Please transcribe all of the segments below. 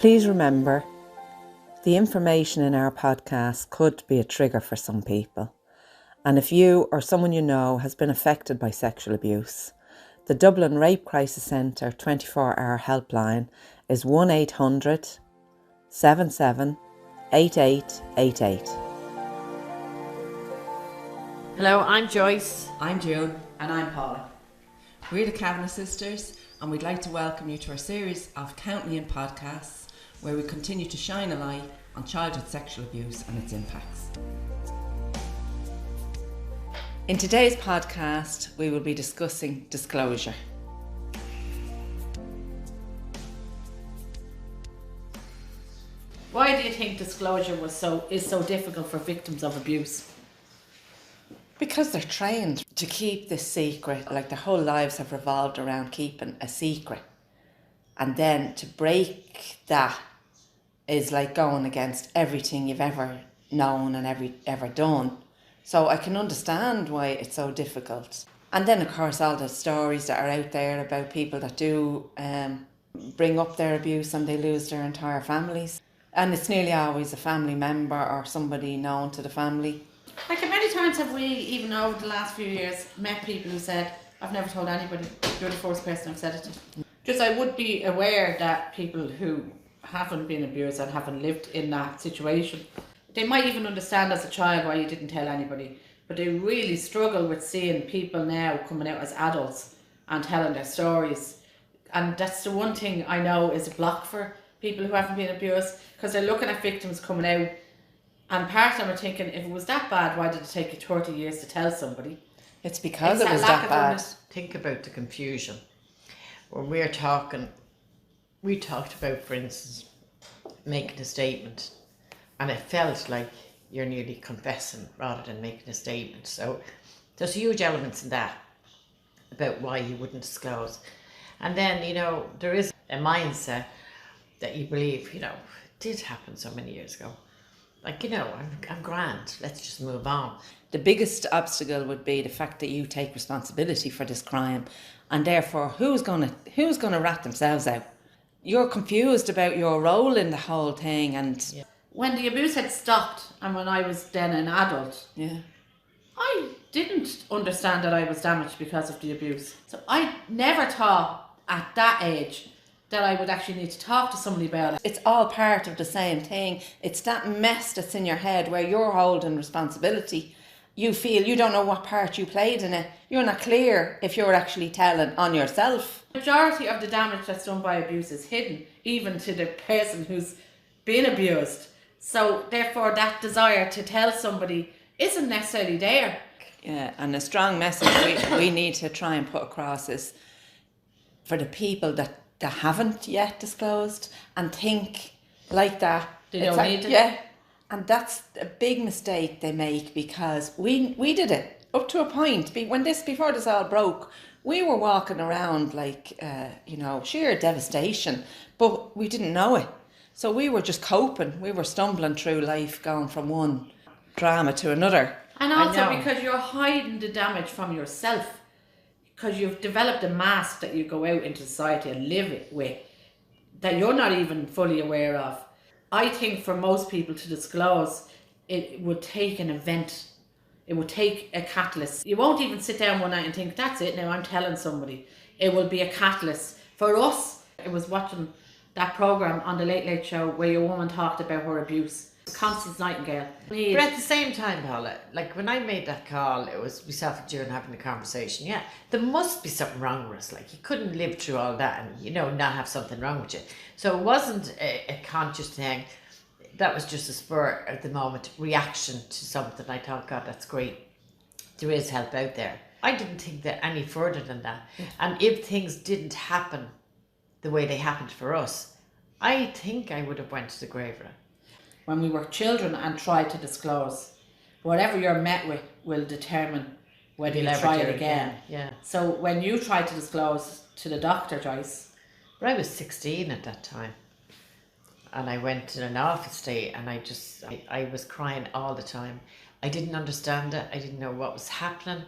Please remember, the information in our podcast could be a trigger for some people. And if you or someone you know has been affected by sexual abuse, the Dublin Rape Crisis Centre 24-hour helpline is 1800 77 8888. Hello, I'm Joyce. I'm June. And I'm Paula. We're the Kavanagh sisters, and we'd like to welcome you to our series of Count Me In podcasts, where we continue to shine a light on childhood sexual abuse and its impacts. In today's podcast, we will be discussing disclosure. Why do you think disclosure is so difficult for victims of abuse? Because they're trained to keep this secret, like their whole lives have revolved around keeping a secret. And then to break that is like going against everything you've ever known and ever done. So I can understand why it's so difficult. And then, of course, all the stories that are out there about people that do bring up their abuse and they lose their entire families. And it's nearly always a family member or somebody known to the family. Like, many times have we, even over the last few years, met people who said, I've never told anybody, you're the first person I've said it to. Just I would be aware that people who haven't been abused and haven't lived in that situation, they might even understand as a child why you didn't tell anybody, but they really struggle with seeing people now coming out as adults and telling their stories. And that's the one thing I know is a block for people who haven't been abused, because they're looking at victims coming out, and part of them are thinking, if it was that bad, why did it take you 30 years to tell somebody? It's because it was that bad. Think about the confusion. When we talked about, for instance, making a statement, and it felt like you're nearly confessing rather than making a statement. So there's huge elements in that about why you wouldn't disclose. And then, there is a mindset that you believe, it did happen so many years ago. Like, I'm grand, let's just move on. The biggest obstacle would be the fact that you take responsibility for this crime, and therefore who's gonna rat themselves out? You're confused about your role in the whole thing. And when the abuse had stopped and when I was then an adult, I didn't understand that I was damaged because of the abuse. So I never thought at that age that I would actually need to talk to somebody about it. It's all part of the same thing. It's that mess that's in your head where you're holding responsibility. You feel you don't know what part you played in it. You're not clear if you're actually telling on yourself. The majority of the damage that's done by abuse is hidden, even to the person who's been abused. So therefore that desire to tell somebody isn't necessarily there. Yeah, and a strong message we need to try and put across is for the people that haven't yet disclosed and think like that. They don't need it. Yeah, and that's a big mistake they make, because we did it up to a point. Before this all broke, we were walking around like, sheer devastation, but we didn't know it. So we were just coping. We were stumbling through life, going from one drama to another. And also because you're hiding the damage from yourself, because you've developed a mask that you go out into society and live it with that you're not even fully aware of. I think for most people to disclose, it would take an event. It would take a catalyst. You won't even sit down one night and think, that's it, now I'm telling somebody. It will be a catalyst. For us, it was watching that programme on the Late Late Show where your woman talked about her abuse. Constance Nightingale. But at the same time, Paula, like when I made that call, it was myself and June having a conversation. Yeah, there must be something wrong with us. Like, you couldn't live through all that and, not have something wrong with you. So it wasn't a conscious thing. That was just a spur at the moment reaction to something. I thought, God, that's great. There is help out there. I didn't think that any further than that. And if things didn't happen the way they happened for us, I think I would have went to the grave with it. When we were children and tried to disclose, whatever you're met with will determine whether you try it again. Yeah. So when you tried to disclose to the doctor, Joyce? But I was 16 at that time. And I went to an office day and I was crying all the time. I didn't understand it. I didn't know what was happening.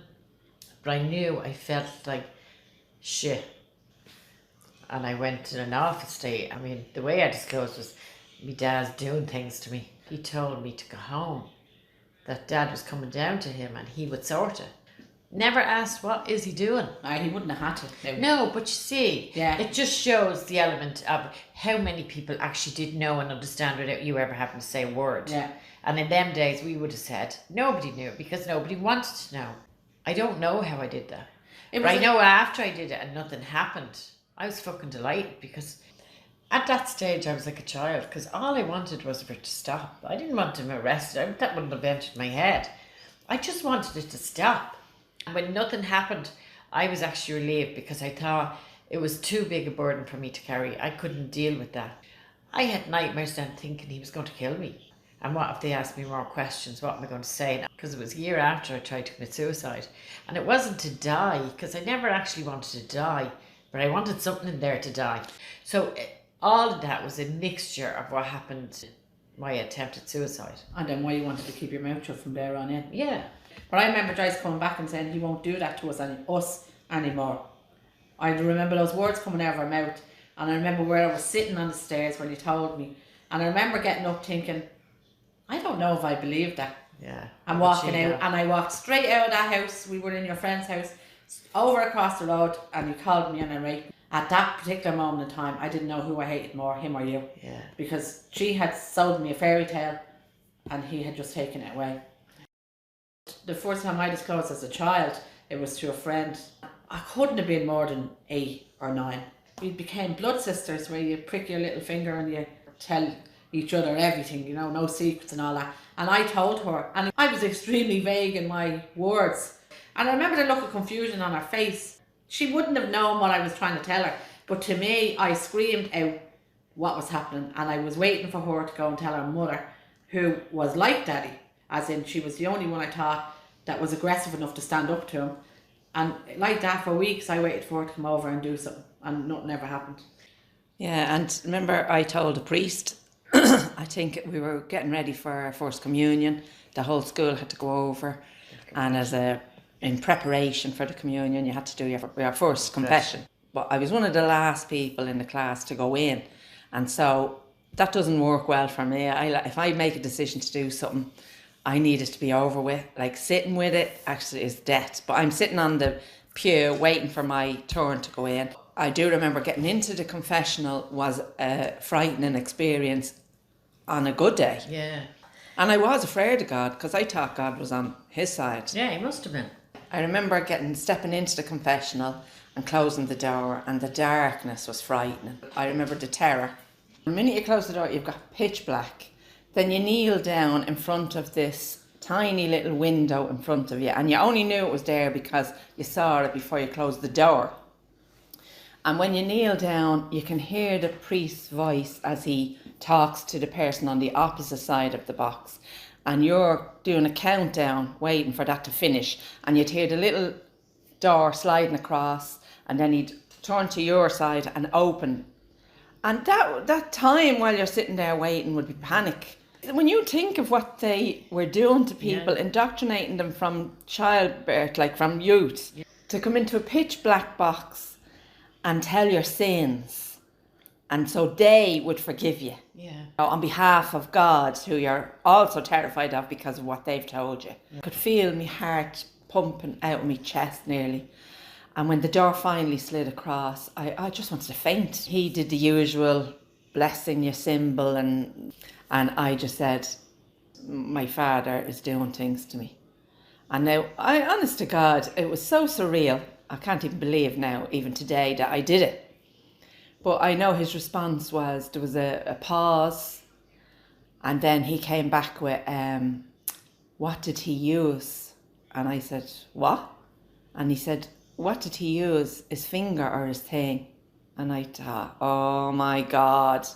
But I knew I felt like shit. and I went in an office day. I mean, the way I disclosed was my dad's doing things to me. He told me to go home, that Dad was coming down to him and he would sort it. Never asked, what is he doing? He wouldn't have had to. No, but you see, Yeah. it just shows the element of how many people actually did know and understand without you ever having to say a word. Yeah. And in them days, we would have said, nobody knew because nobody wanted to know. I don't know how I did that. But I know after I did it and nothing happened, I was fucking delighted because at that stage I was like a child because all I wanted was for it to stop. I didn't want him arrested. That wouldn't have entered my head. I just wanted it to stop. And when nothing happened, I was actually relieved because I thought it was too big a burden for me to carry. I couldn't deal with that. I had nightmares then thinking he was going to kill me. And what if they asked me more questions? What am I going to say? Because it was a year after I tried to commit suicide. And it wasn't to die, because I never actually wanted to die, but I wanted something in there to die. So all of that was a mixture of what happened, my attempted suicide. And then why you wanted to keep your mouth shut from there on in. Yeah. But I remember Joyce coming back and saying he won't do that to us anymore. I remember those words coming out of her mouth. And I remember where I was sitting on the stairs when he told me. And I remember getting up thinking, I don't know if I believe that. Yeah. And walking out, and I walked straight out of that house. We were in your friend's house, over across the road, and you called me and I raped. At that particular moment in time, I didn't know who I hated more, him or you. Yeah. Because she had sold me a fairy tale, and he had just taken it away. The first time I disclosed as a child, it was to a friend. I couldn't have been more than 8 or 9. We became blood sisters, where you prick your little finger and you tell each other everything, you know, no secrets and all that. And I told her, and I was extremely vague in my words. And I remember the look of confusion on her face. She wouldn't have known what I was trying to tell her. But to me, I screamed out what was happening. And I was waiting for her to go and tell her mother, who was like Daddy. As in, she was the only one I thought that was aggressive enough to stand up to him. And like that for weeks, I waited for her to come over and do something. And nothing ever happened. Yeah, and remember I told a priest, I think we were getting ready for our first communion. The whole school had to go over, and in preparation for the communion, you had to do your first confession. But I was one of the last people in the class to go in, and so that doesn't work well for me. If I make a decision to do something, I need it to be over with. Like sitting with it actually is death. But I'm sitting on the pew waiting for my turn to go in. I do remember getting into the confessional was a frightening experience on a good day. Yeah. And I was afraid of God because I thought God was on his side. Yeah, he must have been. I remember stepping into the confessional and closing the door, and the darkness was frightening. I remember the terror. The minute you close the door, you've got pitch black. Then you kneel down in front of this tiny little window in front of you, and you only knew it was there because you saw it before you closed the door. And when you kneel down, you can hear the priest's voice as he talks to the person on the opposite side of the box. And you're doing a countdown, waiting for that to finish. And you'd hear the little door sliding across, and then he'd turn to your side and open. And that time while you're sitting there waiting would be panic. When you think of what they were doing to people, indoctrinating them from childbirth, like from youth, to come into a pitch black box and tell your sins, and so they would forgive you. Yeah. On behalf of God, who you're also terrified of because of what they've told you. I could feel my heart pumping out of my chest nearly. And when the door finally slid across, I just wanted to faint. He did the usual blessing you symbol, and I just said, my father is doing things to me. And now, honest to God, it was so surreal. I can't even believe now, even today, that I did it. But I know his response was, there was a pause, and then he came back with, what did he use? And I said, what? And he said, what did he use, his finger or his thing? And I thought, oh my God,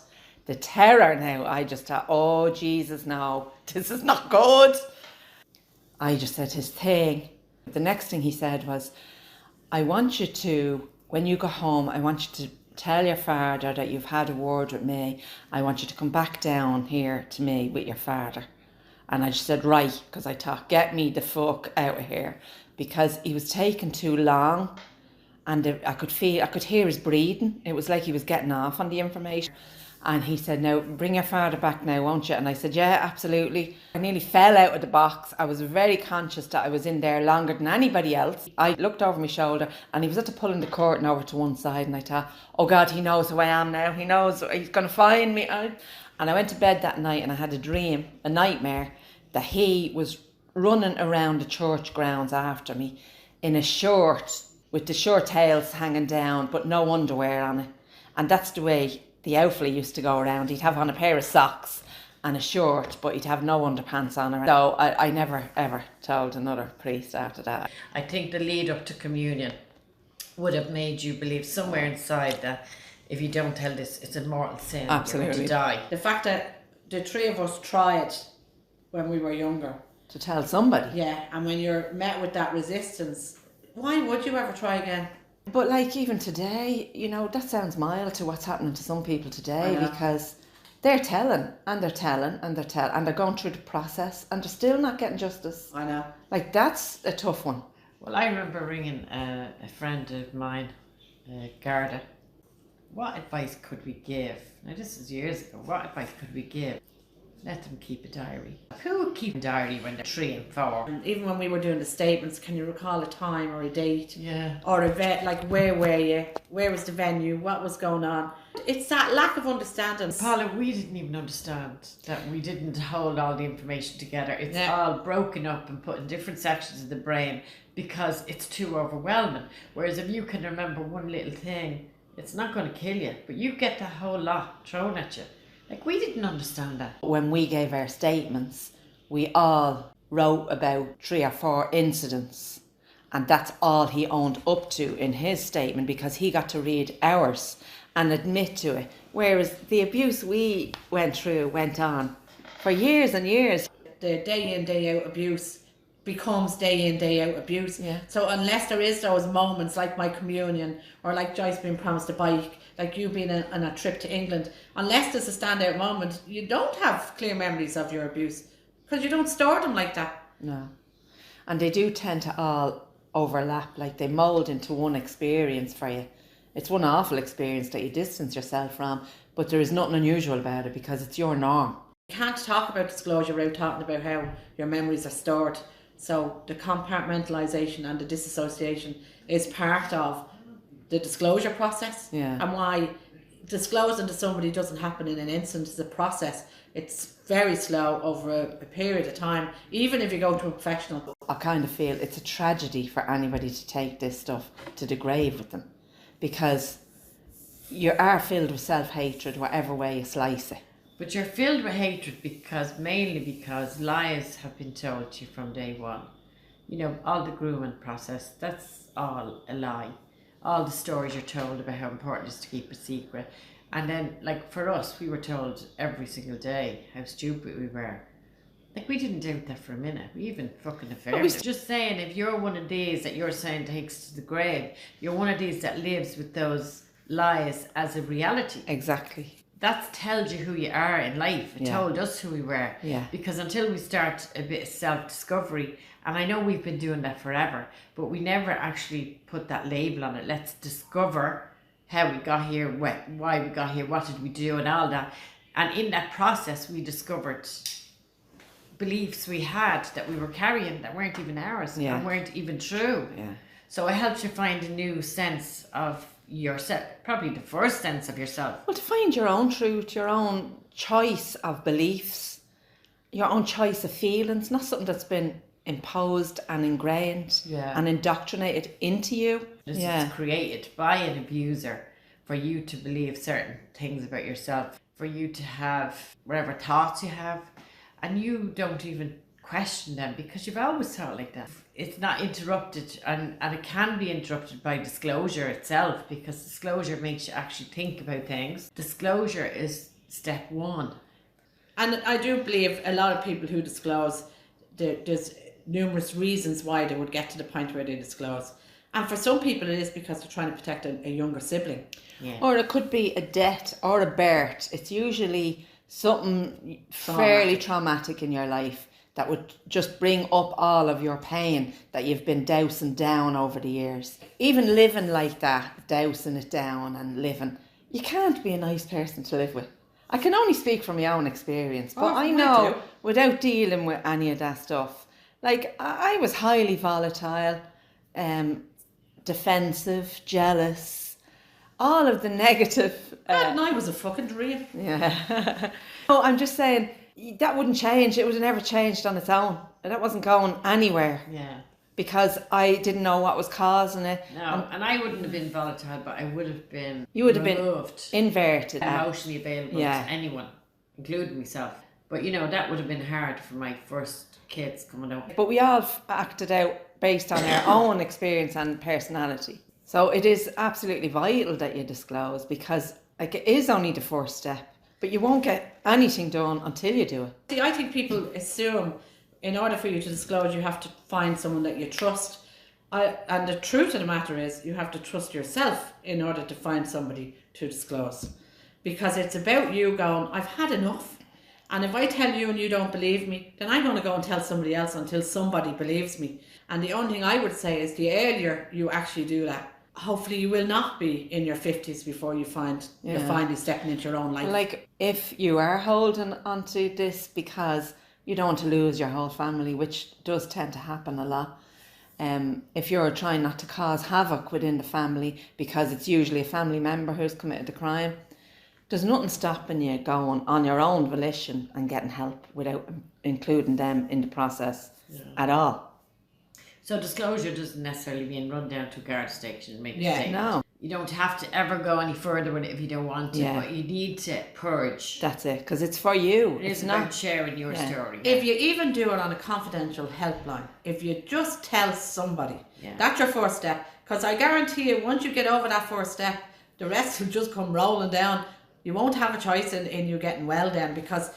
the terror now. I just thought, oh Jesus, no, this is not good. I just said his thing. The next thing he said was, I want you to, when you go home, I want you to tell your father that you've had a word with me. I want you to come back down here to me with your father. And I just said, right, because I thought, get me the fuck out of here. Because he was taking too long, and I could hear his breathing. It was like he was getting off on the information. And he said, "Now, bring your father back now, won't you?" And I said, "Yeah, absolutely." I nearly fell out of the box. I was very conscious that I was in there longer than anybody else. I looked over my shoulder and he was at the pulling the curtain over to one side, and I thought, "Oh God, he knows who I am now. He knows he's going to find me." And I went to bed that night and I had a nightmare, that he was running around the church grounds after me in a short, with the short tails hanging down, but no underwear on it. And that's the way the outfit used to go around. He'd have on a pair of socks and a shirt, but he'd have no underpants on. So I never ever told another priest after that. I think the lead up to communion would have made you believe somewhere inside that if you don't tell this, it's a mortal sin. Absolutely. You're going to die. The fact that the three of us tried when we were younger. To tell somebody. Yeah, and when you're met with that resistance, why would you ever try again? But like even today, you know, that sounds mild to what's happening to some people today, because they're telling and they're telling and they're telling and they're going through the process and they're still not getting justice. I know. Like, that's a tough one. Well, I remember ringing a friend of mine, Garda. What advice could we give? Now, this is years ago. What advice could we give? Let them keep a diary. Who would keep a diary when they're 3 and 4? And even when we were doing the statements, can you recall a time or a date? Yeah. Or a vet, like where were you? Where was the venue? What was going on? It's that lack of understanding. Paula, we didn't even understand that we didn't hold all the information together. It's all broken up and put in different sections of the brain because it's too overwhelming. Whereas if you can remember one little thing, it's not going to kill you, but you get the whole lot thrown at you. Like, we didn't understand that. When we gave our statements, we all wrote about 3 or 4 incidents, and that's all he owned up to in his statement, because he got to read ours and admit to it. Whereas the abuse we went through went on for years and years. The day in, day out abuse becomes day in, day out abuse. Yeah. So unless there is those moments like my communion, or like Joyce being promised a bike, like you being on a trip to England, unless there's a standout moment, you don't have clear memories of your abuse because you don't store them like that. No. And they do tend to all overlap, like they mould into one experience for you. It's one awful experience that you distance yourself from, but there is nothing unusual about it because it's your norm. You can't talk about disclosure without talking about how your memories are stored. So the compartmentalisation and the disassociation is part of the disclosure process. Yeah. And why disclosing to somebody doesn't happen in an instant. It's a process. It's very slow over a period of time, even if you go to a professional. I kind of feel it's a tragedy for anybody to take this stuff to the grave with them, because you are filled with self-hatred whatever way you slice it. But you're filled with hatred mainly because lies have been told to you from day one. You know, all the grooming process, that's all a lie. All the stories you're told about how important it is to keep a secret. And then, like, for us, we were told every single day how stupid we were. Like, we didn't doubt that for a minute. We even fucking affirmed it. Just saying, if you're one of these that you're saying takes to the grave, you're one of these that lives with those lies as a reality. Exactly. That tells you who you are in life. It told us who we were. Yeah. Because until we start a bit of self-discovery, and I know we've been doing that forever, but we never actually put that label on it. Let's discover how we got here, why we got here, what did we do, and all that. And in that process, we discovered beliefs we had that we were carrying that weren't even ours and weren't even true. Yeah. So it helped you find a new sense of yourself, probably the first sense of yourself. Well, to find your own truth, your own choice of beliefs, your own choice of feelings, not something that's been imposed and ingrained and indoctrinated into you. This is created by an abuser for you to believe certain things about yourself, for you to have whatever thoughts you have, and you don't even question them because you've always thought like that. It's not interrupted, and it can be interrupted by disclosure itself, because disclosure makes you actually think about things. Disclosure is step 1. And I do believe a lot of people who disclose, there's numerous reasons why they would get to the point where they disclose. And for some people it is because they're trying to protect a younger sibling. Yeah. Or it could be a death or a birth. It's usually something fairly traumatic in your life that would just bring up all of your pain that you've been dousing down over the years. Even living like that, dousing it down and living, you can't be a nice person to live with. I can only speak from my own experience, but I know without dealing with any of that stuff, like I was highly volatile, defensive, jealous, all of the negative. And I was a fucking dream. Yeah. No, I'm just saying, that wouldn't change. It would have never changed on its own. That wasn't going anywhere. Yeah. Because I didn't know what was causing it. No, and I wouldn't have been volatile, but I would have been You would have removed, been inverted. emotionally available to anyone, including myself. But you know, that would have been hard for my first kids coming up. But we all acted out based on our own experience and personality. So it is absolutely vital that you disclose, because like it is only the first step, but you won't get anything done until you do it. See, I think people assume in order for you to disclose, you have to find someone that you trust. And the truth of the matter is, you have to trust yourself in order to find somebody to disclose. Because it's about you going, I've had enough. And if I tell you and you don't believe me, then I'm going to go and tell somebody else until somebody believes me. And the only thing I would say is, the earlier you actually do that, hopefully you will not be in your 50s before you find you're finally stepping into your own life. Like if you are holding onto this because you don't want to lose your whole family, which does tend to happen a lot. If you're trying not to cause havoc within the family because it's usually a family member who's committed the crime, there's nothing stopping you going on your own volition and getting help without including them in the process at all. So disclosure doesn't necessarily mean run down to a guard station and make a statement. No. You don't have to ever go any further with it if you don't want to, but you need to purge. That's it, because it's for you. It's not sharing your story. If you even do it on a confidential helpline, if you just tell somebody, that's your first step. Because I guarantee you, once you get over that first step, the rest will just come rolling down. You won't have a choice in you getting well then, because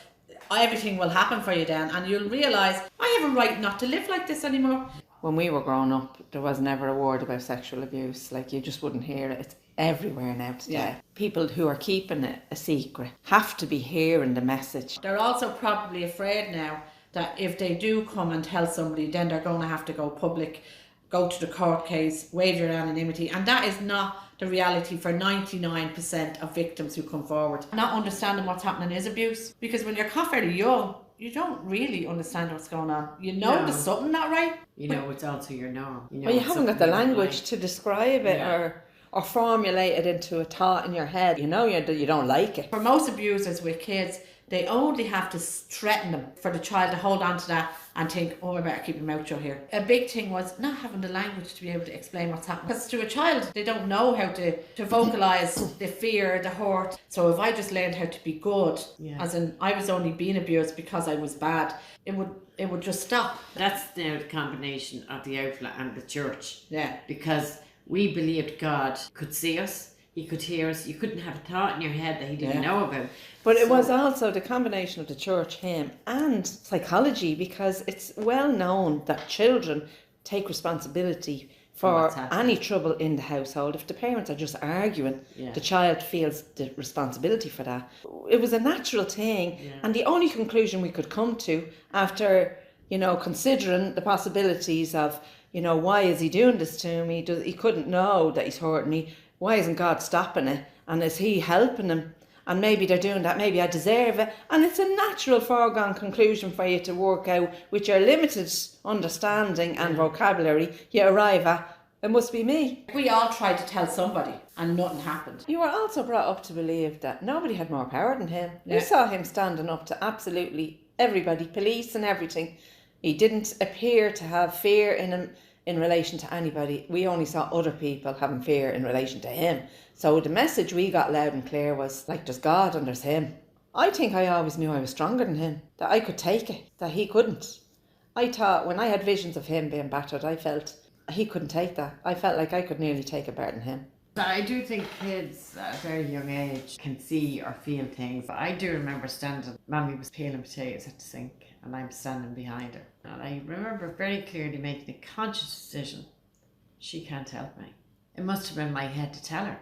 everything will happen for you then, and you'll realise, I have a right not to live like this anymore. When we were growing up, there was never a word about sexual abuse. Like, you just wouldn't hear it. It's everywhere now today. Yeah. People who are keeping it a secret have to be hearing the message. They're also probably afraid now that if they do come and tell somebody, then they're going to have to go public, go to the court case, waive your anonymity. And that is not the reality for 99% of victims who come forward. Not understanding what's happening is abuse. Because when you're fairly young, you don't really understand what's going on. You know there's something not right. You know it's also your norm. You know, well, you haven't got the language to describe it or formulate it into a thought in your head. You know you don't like it. For most abusers with kids, they only have to threaten them for the child to hold on to that and think, oh, I better keep my mouth shut here. A big thing was not having the language to be able to explain what's happening. Because to a child, they don't know how to vocalise the fear, the hurt. So if I just learned how to be good, as in I was only being abused because I was bad, it would just stop. That's the combination of the outlet and the church. Yeah. Because we believed God could see us. He could hear us. You couldn't have a thought in your head that he didn't know about. But it was also the combination of the church, him, and psychology, because it's well known that children take responsibility for any trouble in the household. If the parents are just arguing, the child feels the responsibility for that. It was a natural thing, and the only conclusion we could come to after, considering the possibilities of, why is he doing this to me? He couldn't know that he's hurting me. Why isn't God stopping it? And is he helping them? And maybe they're doing that, maybe I deserve it. And it's a natural foregone conclusion for you to work out with your limited understanding and vocabulary. You arrive at, it must be me. We all tried to tell somebody and nothing happened. You were also brought up to believe that nobody had more power than him. You saw him standing up to absolutely everybody, police and everything. He didn't appear to have fear in him in relation to anybody. We only saw other people having fear in relation to him. So the message we got loud and clear was, like, there's God and there's him. I think I always knew I was stronger than him, that I could take it, that he couldn't. I thought when I had visions of him being battered, I felt he couldn't take that. I felt like I could nearly take it better than him. I do think kids at a very young age can see or feel things. I do remember standing, Mammy was peeling potatoes at the sink and I'm standing behind her. And I remember very clearly making a conscious decision. She can't help me. It must have been my head to tell her.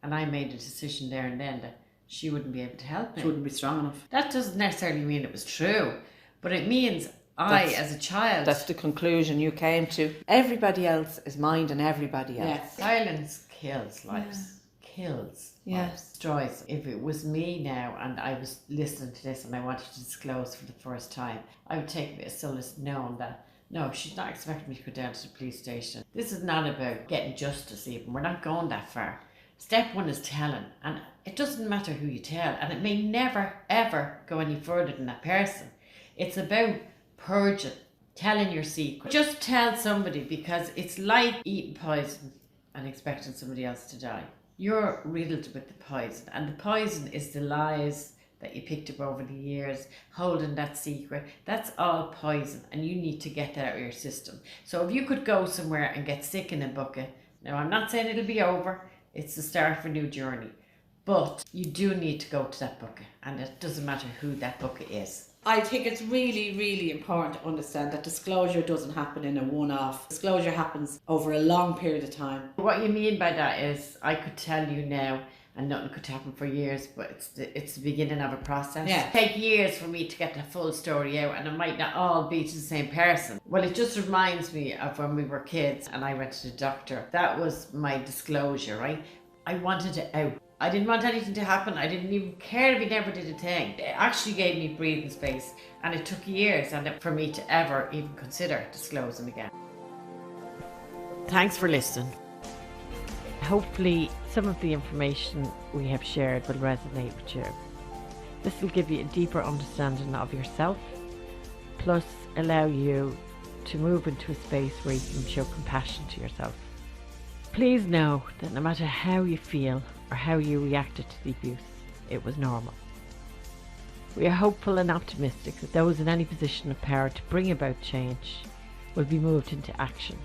And I made a decision there and then that she wouldn't be able to help me. She wouldn't be strong enough. That doesn't necessarily mean it was true, but it means as a child. That's the conclusion you came to. Everybody else is minding everybody else. Yes. Silence kills lives. Kills Yeah. lives. Destroys. If it was me now and I was listening to this and I wanted to disclose for the first time, I would take a bit of solace knowing that no, she's not expecting me to go down to the police station. This is not about getting justice even. We're not going that far. Step one is telling, and it doesn't matter who you tell, and it may never ever go any further than that person. It's about purging, telling your secret. Just tell somebody, because it's like eating poison and expecting somebody else to die. You're riddled with the poison, and the poison is the lies that you picked up over the years, holding that secret. That's all poison, and you need to get that out of your system. So if you could go somewhere and get sick in a bucket, now I'm not saying it'll be over, it's the start of a new journey, but you do need to go to that bucket, and it doesn't matter who that bucket is. I think it's really, really important to understand that disclosure doesn't happen in a one-off. Disclosure happens over a long period of time. What you mean by that is, I could tell you now, and nothing could happen for years, but it's the beginning of a process. Yeah. It take years for me to get the full story out, and it might not all be to the same person. Well, it just reminds me of when we were kids and I went to the doctor. That was my disclosure, right? I wanted it out. I didn't want anything to happen. I didn't even care if he never did a thing. It actually gave me breathing space, and it took years for me to ever even consider disclosing again. Thanks for listening. Hopefully some of the information we have shared will resonate with you. This will give you a deeper understanding of yourself, plus allow you to move into a space where you can show compassion to yourself. Please know that no matter how you feel or how you reacted to the abuse, it was normal. We are hopeful and optimistic that those in any position of power to bring about change will be moved into action,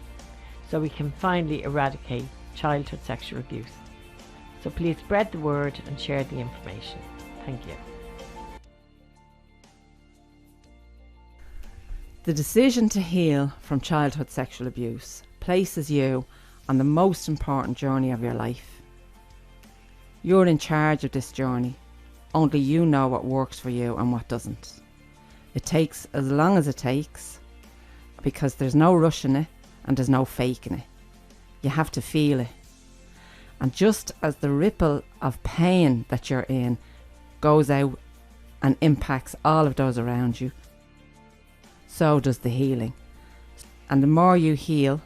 so we can finally eradicate childhood sexual abuse. So please spread the word and share the information. Thank you. The decision to heal from childhood sexual abuse places you on the most important journey of your life. You're in charge of this journey. Only you know what works for you and what doesn't. It takes as long as it takes, because there's no rushing it and there's no faking it. You have to feel it. And just as the ripple of pain that you're in goes out and impacts all of those around you, so does the healing. And the more you heal,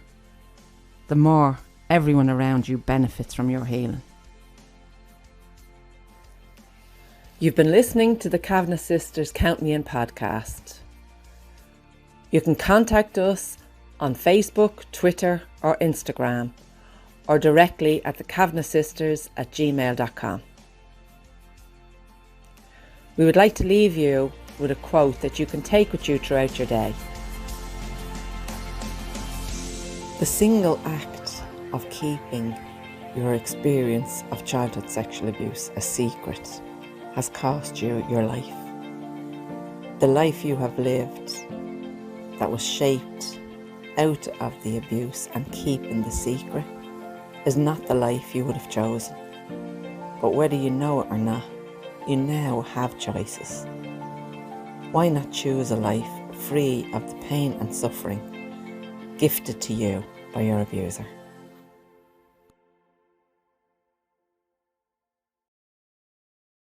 the more everyone around you benefits from your healing. You've been listening to the Kavanagh Sisters Count Me In podcast. You can contact us on Facebook, Twitter or Instagram, or directly at thekavanaghsisters@gmail.com. We would like to leave you with a quote that you can take with you throughout your day. The single act of keeping your experience of childhood sexual abuse a secret has cost you your life. The life you have lived that was shaped out of the abuse and keeping the secret is not the life you would have chosen. But whether you know it or not, you now have choices. Why not choose a life free of the pain and suffering gifted to you by your abuser?